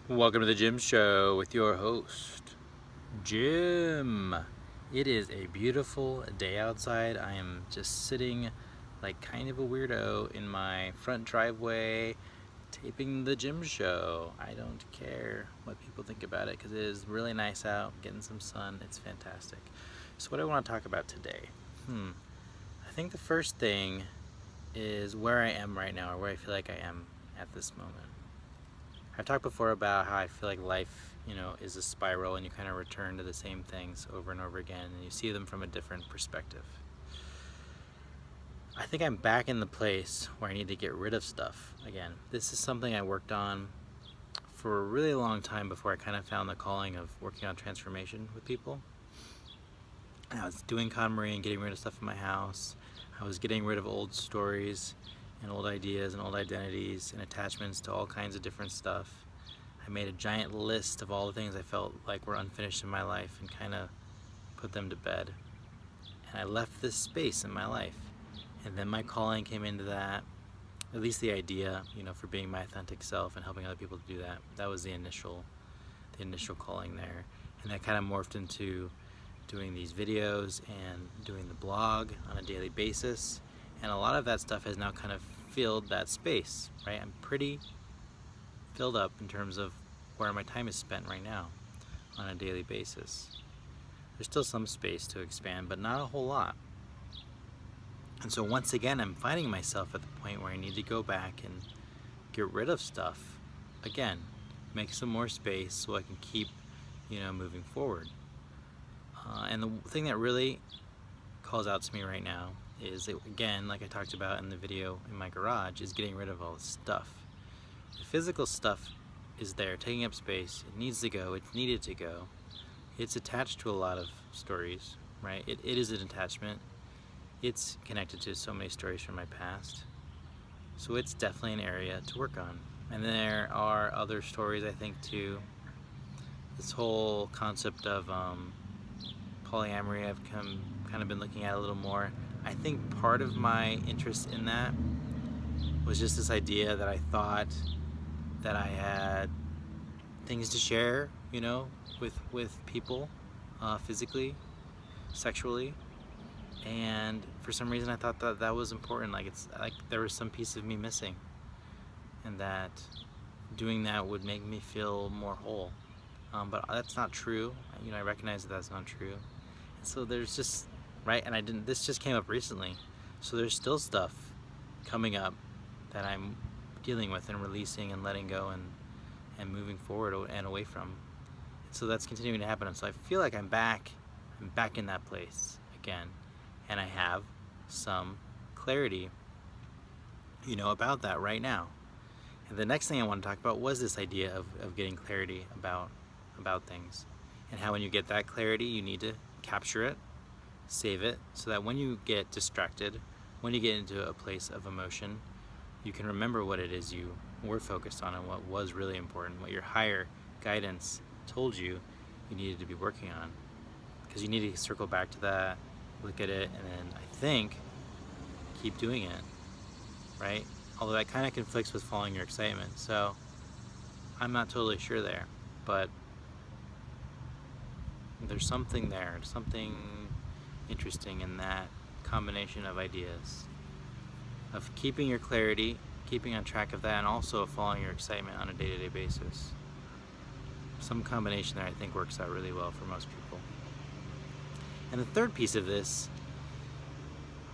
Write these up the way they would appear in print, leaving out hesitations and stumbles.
Welcome to the Jim Show with your host, Jim. It is a beautiful day outside. I am just sitting like kind of a weirdo in my front driveway taping the Jim Show. I don't care what people think about it because it is really nice out, getting some sun. It's fantastic. So what I want to talk about today? I think the first thing is where I am right now, or where I feel like I am at this moment. I've talked before about how I feel like life, is a spiral and you kind of return to the same things over and over again and you see them from a different perspective. I think I'm back in the place where I need to get rid of stuff again. This is something I worked on for a really long time before I kind of found the calling of working on transformation with people. And I was doing KonMari and getting rid of stuff in my house. I was getting rid of old stories and old ideas and old identities and attachments to all kinds of different stuff. I made a giant list of all the things I felt like were unfinished in my life and kind of put them to bed. And I left this space in my life. And then my calling came into that, at least the idea, for being my authentic self and helping other people to do that. That was the initial calling there. And that kind of morphed into doing these videos and doing the blog on a daily basis. And a lot of that stuff has now kind of filled that space, right? I'm pretty filled up in terms of where my time is spent right now on a daily basis. There's still some space to expand, but not a whole lot. And so once again, I'm finding myself at the point where I need to go back and get rid of stuff. Again, make some more space so I can keep, moving forward. And the thing that really calls out to me right now is, again, like I talked about in the video in my garage, is getting rid of all the stuff. The physical stuff is there, taking up space. It needs to go. It's needed to go. It's attached to a lot of stories, right? It is an attachment. It's connected to so many stories from my past. So it's definitely an area to work on. And there are other stories, I think, too. This whole concept of polyamory I've kind of been looking at a little more. I think part of my interest in that was just this idea that I thought that I had things to share, with people, physically, sexually, and for some reason I thought that that was important. Like it's like there was some piece of me missing, and that doing that would make me feel more whole. But that's not true. I recognize that that's not true. And so there's just, right, and this just came up recently, so there's still stuff coming up that I'm dealing with and releasing and letting go and moving forward and away from. So that's continuing to happen, and so I feel like I'm back in that place again, and I have some clarity, about that right now. And the next thing I want to talk about was this idea of getting clarity about things, and how when you get that clarity, you need to capture it, save it, so that when you get distracted, when you get into a place of emotion, you can remember what it is you were focused on and what was really important, what your higher guidance told you needed to be working on. Because you need to circle back to that, look at it, and then I think keep doing it, right? Although that kind of conflicts with following your excitement, so I'm not totally sure there, but there's something there, something interesting in that combination of ideas of keeping your clarity, keeping on track of that, and also following your excitement on a day-to-day basis. Some combination there I think works out really well for most people. And the third piece of this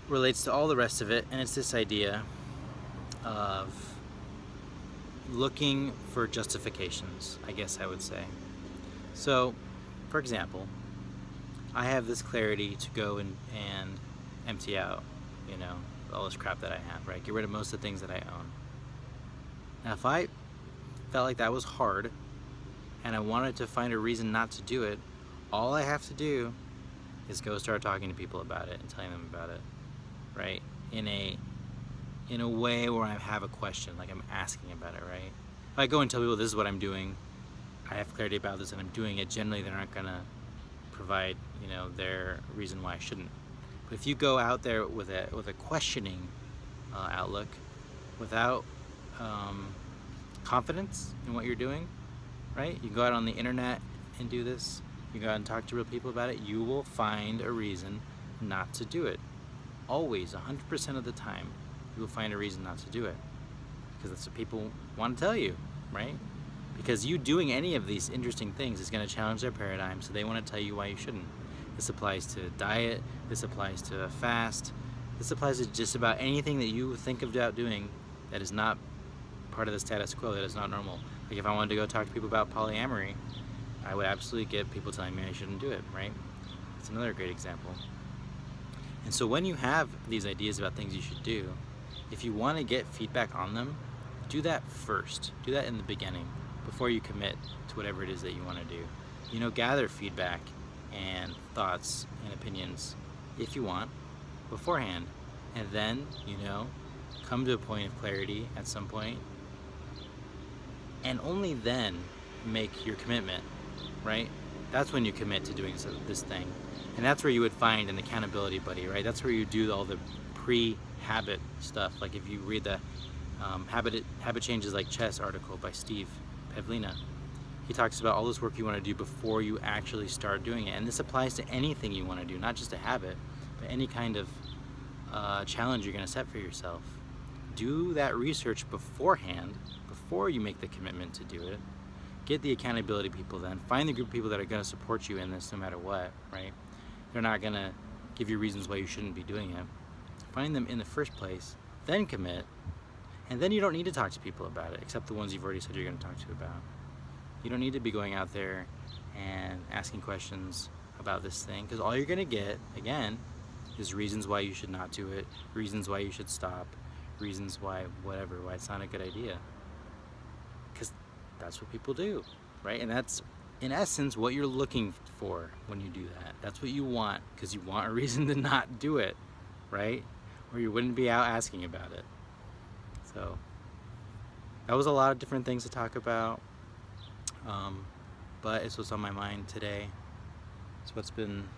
relates to all the rest of it, and it's this idea of looking for justifications, I guess I would say. So, for example, I have this clarity to go and empty out, all this crap that I have, right? Get rid of most of the things that I own. Now, if I felt like that was hard and I wanted to find a reason not to do it, all I have to do is go start talking to people about it and telling them about it, right? In a way where I have a question, like I'm asking about it, right? If I go and tell people this is what I'm doing, I have clarity about this and I'm doing it, generally they're not gonna provide, their reason why I shouldn't. But if you go out there with a questioning outlook, without confidence in what you're doing, right? You go out on the internet and do this, you go out and talk to real people about it, you will find a reason not to do it. Always, 100% of the time, you will find a reason not to do it. Because that's what people want to tell you, right? Because you doing any of these interesting things is going to challenge their paradigm, so they want to tell you why you shouldn't. This applies to diet, this applies to a fast, this applies to just about anything that you think about doing that is not part of the status quo, that is not normal. Like if I wanted to go talk to people about polyamory, I would absolutely get people telling me I shouldn't do it, right? That's another great example. And so when you have these ideas about things you should do, if you want to get feedback on them, do that first. Do that in the beginning, before you commit to whatever it is that you want to do. You know, gather feedback and thoughts and opinions, if you want, beforehand. And then, you know, come to a point of clarity at some point, and only then make your commitment, right? That's when you commit to doing this thing. And that's where you would find an accountability buddy, right? That's where you do all the pre-habit stuff. Like if you read the Habit Changes Like Chess article by Steve Pavlina, he talks about all this work you want to do before you actually start doing it. And this applies to anything you want to do, not just a habit, but any kind of challenge you're going to set for yourself. Do that research beforehand, before you make the commitment to do it. Get the accountability people then. Find the group of people that are going to support you in this no matter what, right? They're not going to give you reasons why you shouldn't be doing it. Find them in the first place, then commit, and then you don't need to talk to people about it, except the ones you've already said you're going to talk to about. You don't need to be going out there and asking questions about this thing, because all you're going to get, again, is reasons why you should not do it, reasons why you should stop, reasons why whatever, why it's not a good idea. Because that's what people do, right? And that's, in essence, what you're looking for when you do that. That's what you want, because you want a reason to not do it, right? Or you wouldn't be out asking about it. So that was a lot of different things to talk about, but it's what's on my mind today. It's what's been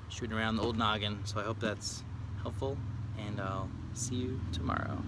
shooting around the old noggin, so I hope that's helpful, and I'll see you tomorrow.